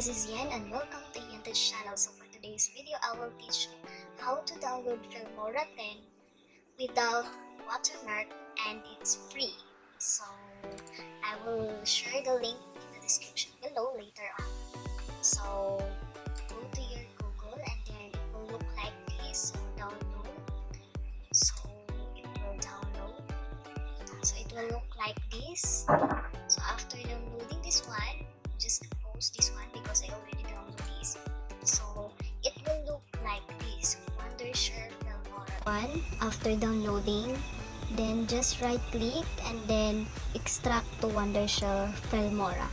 this is Yen and welcome to YenTeach Channel. So for today's video, I will teach you how to download Filmora 10 without watermark, and it's free. So I will share the link in the description below later on. So go to your Google and then it will look like this. So download. So it will download. So it will look like this. So after downloading this one, just close this one because I already downloaded this. So it will look like this. Wondershare Filmora 1. After downloading, then just right click and then extract to Wondershare Filmora.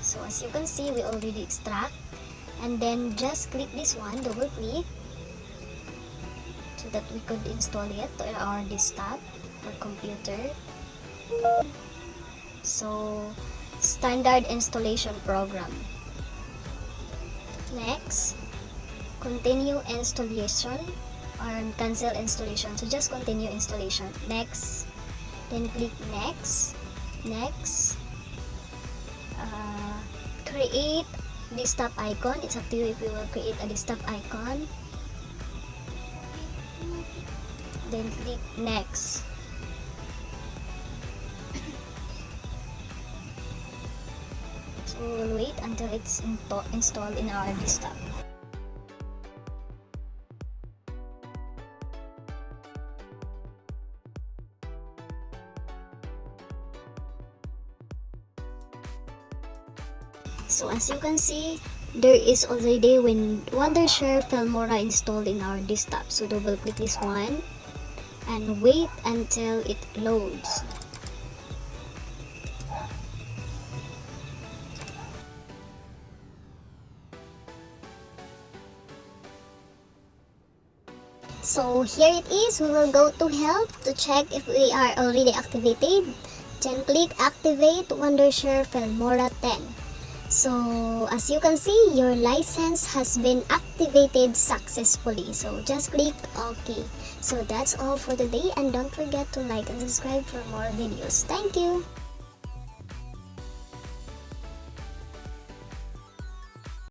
So as you can see, we already extract, and then just click this one, double click, so that we could install it to our desktop or computer. So standard installation program. Next, continue installation or cancel installation. So just continue installation. Next, then click next. Create desktop icon. It's up to you if you will create a desktop icon. Then click next. So we'll wait until it's installed in our desktop. So as you can see, there is already Wondershare Filmora installed in our desktop. So double click this one and wait until it loads. So here it is. We will go to help to check if we are already activated. Then click activate Wondershare Filmora 10. So as you can see, your license has been activated successfully. So just click OK. So that's all for today, and don't forget to like and subscribe for more videos. Thank you.